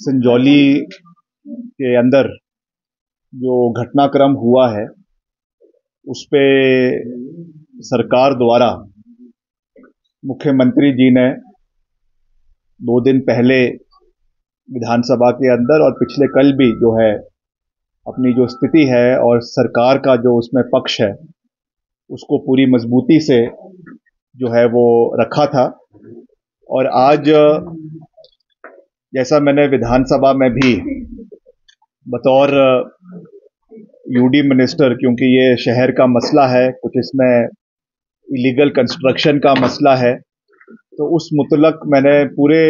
संजौली के अंदर जो घटनाक्रम हुआ है उस पे सरकार द्वारा मुख्यमंत्री जी ने 2 दिन पहले विधानसभा के अंदर और पिछले कल भी जो है अपनी जो स्थिति है और सरकार का जो उसमें पक्ष है उसको पूरी मजबूती से जो है वो रखा था। और आज जैसा मैंने विधानसभा में भी बतौर यूडी मिनिस्टर, क्योंकि ये शहर का मसला है, कुछ इसमें इलीगल कंस्ट्रक्शन का मसला है, तो उस मुतलक मैंने पूरे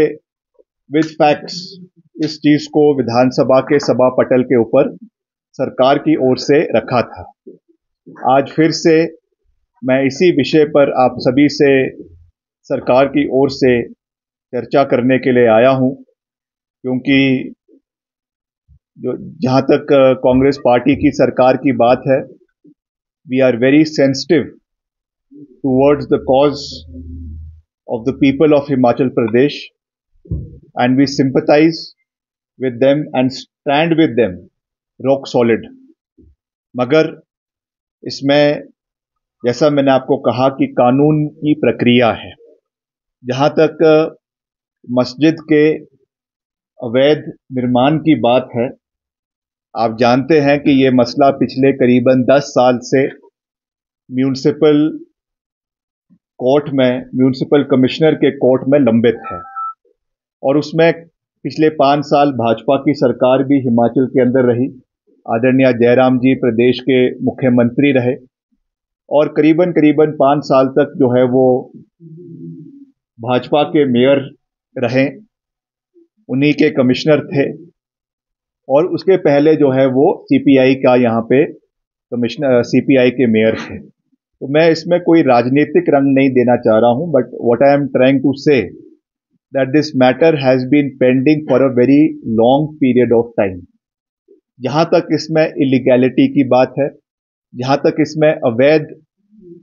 विद फैक्ट्स इस चीज को विधानसभा के सभा पटल के ऊपर सरकार की ओर से रखा था। आज फिर से मैं इसी विषय पर आप सभी से सरकार की ओर से चर्चा करने के लिए आया हूं, क्योंकि जहां तक कांग्रेस पार्टी की सरकार की बात है, we are very sensitive towards the cause of the people of Himachal Pradesh, and we sympathize with them and stand with them rock solid। मगर इसमें जैसा मैंने आपको कहा कि कानून की प्रक्रिया है। जहां तक मस्जिद के अवैध निर्माण की बात है, आप जानते हैं कि ये मसला पिछले करीबन 10 साल से म्यूनिसिपल कोर्ट में, म्यूनिसिपल कमिश्नर के कोर्ट में लंबित है, और उसमें पिछले 5 साल भाजपा की सरकार भी हिमाचल के अंदर रही। आदरणीय जयराम जी प्रदेश के मुख्यमंत्री रहे और करीबन 5 साल तक जो है वो भाजपा के मेयर रहे, उन्हीं के कमिश्नर थे, और उसके पहले जो है वो सीपीआई का यहाँ पे कमिश्नर, सीपीआई के मेयर थे। तो मैं इसमें कोई राजनीतिक रंग नहीं देना चाह रहा हूं, but what I am trying to say that this matter has been pending for a very long period of time. जहां तक इसमें इलीगैलिटी की बात है, जहां तक इसमें अवैध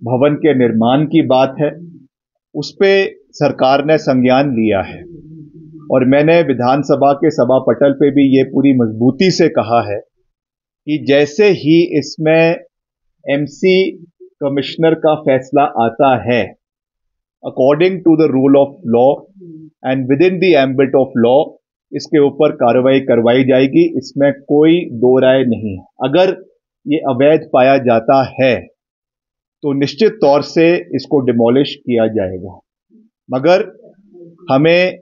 भवन के निर्माण की बात है, उस पे सरकार ने संज्ञान लिया है। और मैंने विधानसभा के सभा पटल पे भी ये पूरी मजबूती से कहा है कि जैसे ही इसमें एमसी कमिश्नर का फैसला आता है, according to the rule of law and within the ambit of law, इसके ऊपर कार्रवाई करवाई जाएगी। इसमें कोई दो राय नहीं है। अगर ये अवैध पाया जाता है तो निश्चित तौर से इसको डिमोलिश किया जाएगा, मगर हमें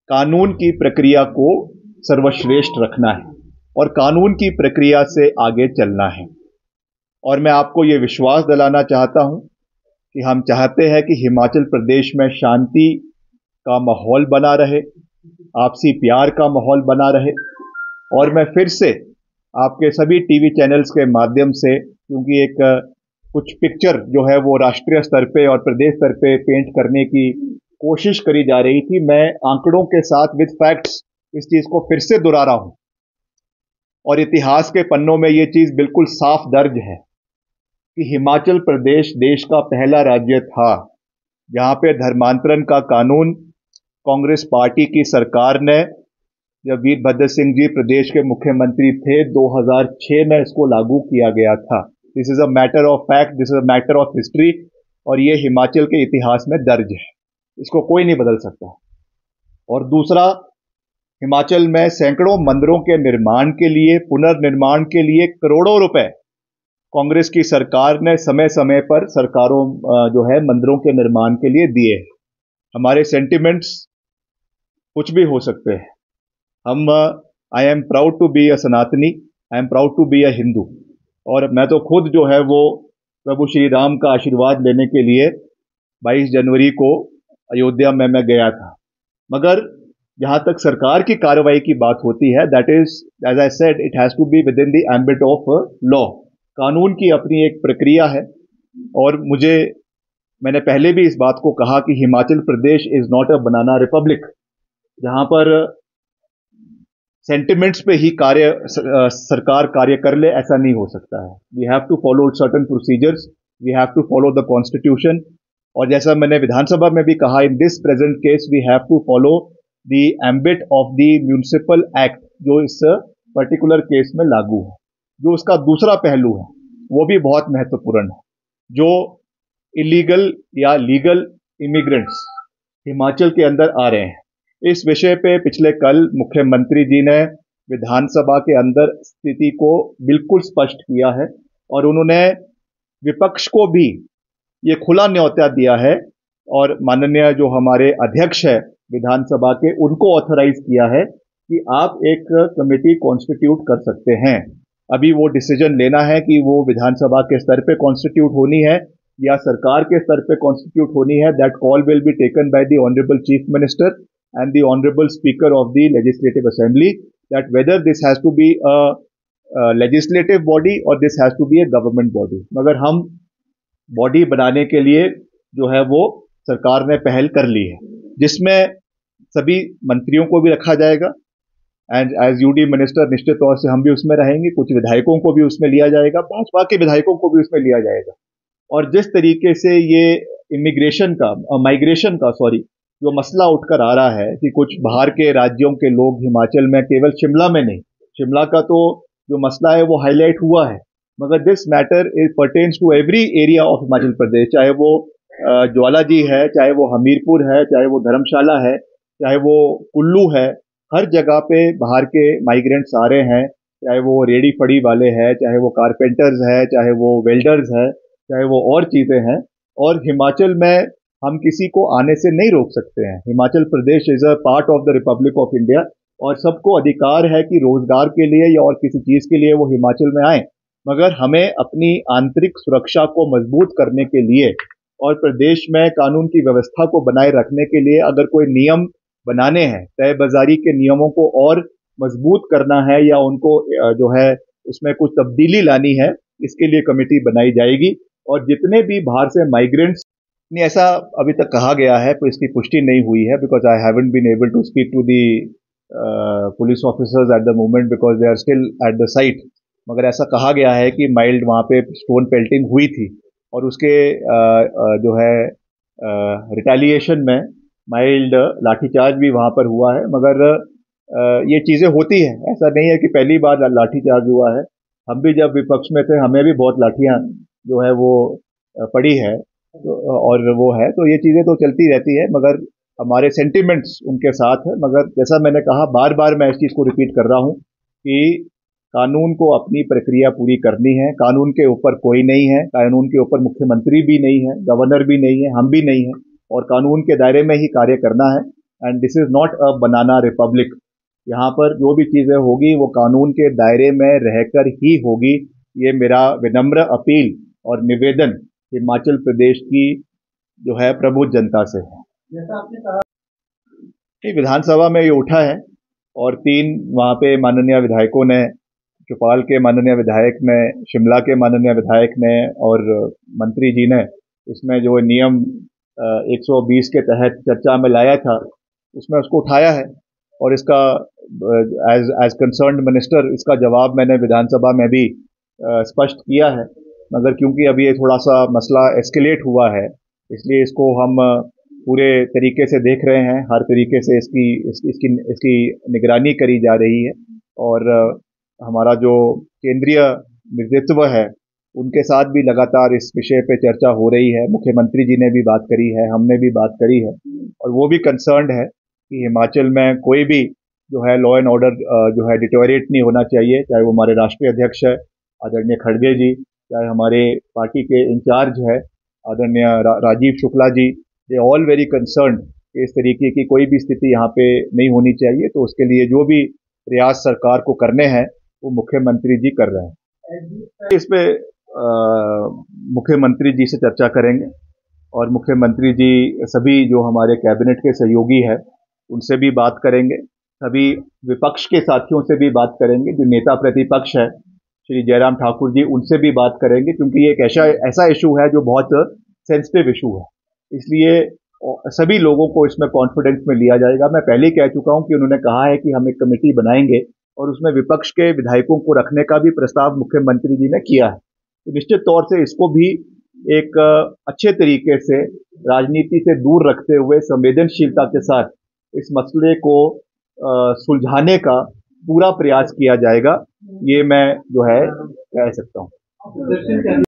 कानून की प्रक्रिया को सर्वश्रेष्ठ रखना है और कानून की प्रक्रिया से आगे चलना है। और मैं आपको ये विश्वास दिलाना चाहता हूं कि हम चाहते हैं कि हिमाचल प्रदेश में शांति का माहौल बना रहे, आपसी प्यार का माहौल बना रहे। और मैं फिर से आपके सभी टीवी चैनल्स के माध्यम से, क्योंकि एक कुछ पिक्चर जो है वो राष्ट्रीय स्तर पे और प्रदेश स्तर पे पेंट करने की कोशिश करी जा रही थी, मैं आंकड़ों के साथ विद फैक्ट्स इस चीज को फिर से दोहरा रहा हूं, और इतिहास के पन्नों में ये चीज बिल्कुल साफ दर्ज है कि हिमाचल प्रदेश देश का पहला राज्य था जहां पे धर्मांतरण का कानून कांग्रेस पार्टी की सरकार ने, जब वीरभद्र सिंह जी प्रदेश के मुख्यमंत्री थे, 2006 में इसको लागू किया गया था। This is a matter of fact, this is a matter of history, और ये हिमाचल के इतिहास में दर्ज है, इसको कोई नहीं बदल सकता। और दूसरा, हिमाचल में सैकड़ों मंदिरों के निर्माण के लिए, पुनर्निर्माण के लिए करोड़ों रुपए कांग्रेस की सरकार ने समय समय पर सरकारों जो है मंदिरों के निर्माण के लिए दिए। हमारे सेंटिमेंट्स कुछ भी हो सकते हैं। हम I am proud to be a Sanatani, I am proud to be a Hindu, और मैं तो खुद जो है वो प्रभु श्री राम का आशीर्वाद लेने के लिए 22 जनवरी को अयोध्या में मैं गया था। मगर जहां तक सरकार की कार्रवाई की बात होती है, that is, as I said, it has to be within the ambit of law. कानून की अपनी एक प्रक्रिया है, और मैंने पहले भी इस बात को कहा कि Himachal Pradesh is not a banana republic, जहां पर सेंटिमेंट्स पे ही सरकार कार्य कर ले, ऐसा नहीं हो सकता है। We have to follow certain procedures, we have to follow the constitution, और जैसा मैंने विधानसभा में भी कहा, in this present case we have to follow the ambit of the municipal act जो इस पर्टिकुलर केस में लागू है। जो उसका दूसरा पहलू है वो भी बहुत महत्वपूर्ण है। जो इलीगल या लीगल इमिग्रेंट्स हिमाचल के अंदर आ रहे हैं, इस विषय पे पिछले कल मुख्यमंत्री जी ने विधानसभा के अंदर स्थिति को बिल्कुल स्पष्ट किया है और उन्होंने विपक्ष को भी ये खुला न्योता दिया है और माननीय जो हमारे अध्यक्ष है विधानसभा के, उनको ऑथराइज किया है कि आप एक कमेटी कॉन्स्टिट्यूट कर सकते हैं। अभी वो डिसीजन लेना है कि वो विधानसभा के स्तर पे कॉन्स्टिट्यूट होनी है या सरकार के स्तर पे कॉन्स्टिट्यूट होनी है। That call will be taken by the honourable chief minister and the honourable speaker of the legislative assembly, that whether this has to be a legislative body और this has to be a government body. मगर हम body बनाने के लिए जो है वो सरकार ने पहल कर ली है, जिसमें सभी मंत्रियों को भी रखा जाएगा एंड एज यूडी मिनिस्टर निश्चित तौर से हम भी उसमें रहेंगे। कुछ विधायकों को भी उसमें लिया जाएगा, भाजपा के विधायकों को भी उसमें लिया जाएगा। और जिस तरीके से ये माइग्रेशन का जो मसला उठकर आ रहा है कि कुछ बाहर के राज्यों के लोग हिमाचल में, केवल शिमला में नहीं, शिमला का तो जो मसला है वो हाईलाइट हुआ है, मगर this matter is pertains to every area of Himachal Pradesh, चाहे वो ज्वालाजी है, चाहे वो हमीरपुर है, चाहे वो धर्मशाला है, चाहे वो कुल्लू है। हर जगह पे बाहर के माइग्रेंट्स आ रहे हैं, चाहे वो रेडी फड़ी वाले हैं, चाहे वो कारपेंटर्स हैं, चाहे वो वेल्डर्स हैं, चाहे वो और चीज़ें हैं। और हिमाचल में हम किसी को आने से नहीं रोक सकते हैं। Himachal Pradesh is a part of the republic of India और सबको अधिकार है कि रोजगार के लिए या और किसी चीज़ के लिए वो हिमाचल में आए, मगर हमें अपनी आंतरिक सुरक्षा को मजबूत करने के लिए और प्रदेश में कानून की व्यवस्था को बनाए रखने के लिए अगर कोई नियम बनाने हैं, तय बाजारी के नियमों को और मजबूत करना है या उनको जो है उसमें कुछ तब्दीली लानी है, इसके लिए कमेटी बनाई जाएगी। और जितने भी बाहर से माइग्रेंट्स, ऐसा अभी तक कहा गया है, तो इसकी पुष्टि नहीं हुई है because I haven't been able to speak to the police officers at the moment because they are still at the site, मगर ऐसा कहा गया है कि माइल्ड वहाँ पे स्टोन पेल्टिंग हुई थी और उसके जो है रिटेलिएशन में माइल्ड लाठीचार्ज भी वहाँ पर हुआ है। मगर ये चीज़ें होती हैं, ऐसा नहीं है कि पहली बार लाठीचार्ज हुआ है। हम भी जब विपक्ष में थे हमें भी बहुत लाठियाँ जो है वो पड़ी है और वो है, तो ये चीज़ें तो चलती रहती है, मगर हमारे सेंटिमेंट्स उनके साथ है। मगर जैसा मैंने कहा, बार बार मैं इस चीज़ को रिपीट कर रहा हूँ कि कानून को अपनी प्रक्रिया पूरी करनी है। कानून के ऊपर कोई नहीं है, कानून के ऊपर मुख्यमंत्री भी नहीं है, गवर्नर भी नहीं है, हम भी नहीं है, और कानून के दायरे में ही कार्य करना है। And this is not a banana Republic. यहाँ पर जो भी चीज़ें होगी वो कानून के दायरे में रहकर ही होगी। ये मेरा विनम्र अपील और निवेदन हिमाचल प्रदेश की जो है प्रबुद्ध जनता से है। जैसा आपने कहा कि विधानसभा में ये उठा है और 3 वहाँ पे माननीय विधायकों ने, चौपाल के माननीय विधायक ने, शिमला के माननीय विधायक ने और मंत्री जी ने इसमें जो नियम 120 के तहत चर्चा में लाया था उसमें उसको उठाया है और इसका एज कंसर्न्ड मिनिस्टर इसका जवाब मैंने विधानसभा में भी स्पष्ट किया है। मगर क्योंकि अभी ये थोड़ा सा मसला एस्केलेट हुआ है, इसलिए इसको हम पूरे तरीके से देख रहे हैं, हर तरीके से इसकी निगरानी करी जा रही है और हमारा जो केंद्रीय नेतृत्व है उनके साथ भी लगातार इस विषय पे चर्चा हो रही है। मुख्यमंत्री जी ने भी बात करी है, हमने भी बात करी है और वो भी कंसर्न्ड है कि हिमाचल में कोई भी जो है लॉ एंड ऑर्डर जो है डिटोरेट नहीं होना चाहिए, चाहे वो हमारे राष्ट्रीय अध्यक्ष है आदरणीय खड़गे जी, चाहे हमारे पार्टी के इंचार्ज है आदरणीय Rajiv Shukla ji, they all very concerned कि इस तरीके की कोई भी स्थिति यहाँ पे नहीं होनी चाहिए। तो उसके लिए जो भी प्रयास सरकार को करने हैं वो मुख्यमंत्री जी कर रहे हैं। इस पे मुख्यमंत्री जी से चर्चा करेंगे और मुख्यमंत्री जी सभी जो हमारे कैबिनेट के सहयोगी हैं उनसे भी बात करेंगे, सभी विपक्ष के साथियों से भी बात करेंगे, जो नेता प्रतिपक्ष है श्री जयराम ठाकुर जी, उनसे भी बात करेंगे, क्योंकि ये एक ऐसा इशू है जो बहुत सेंसिटिव इशू है, इसलिए सभी लोगों को इसमें कॉन्फिडेंस में लिया जाएगा। मैं पहले ही कह चुका हूं कि उन्होंने कहा है कि हम एक कमेटी बनाएंगे और उसमें विपक्ष के विधायकों को रखने का भी प्रस्ताव मुख्यमंत्री जी ने किया है। तो निश्चित तौर से इसको भी एक अच्छे तरीके से राजनीति से दूर रखते हुए संवेदनशीलता के साथ इस मसले को सुलझाने का पूरा प्रयास किया जाएगा, ये मैं जो है कह सकता हूँ।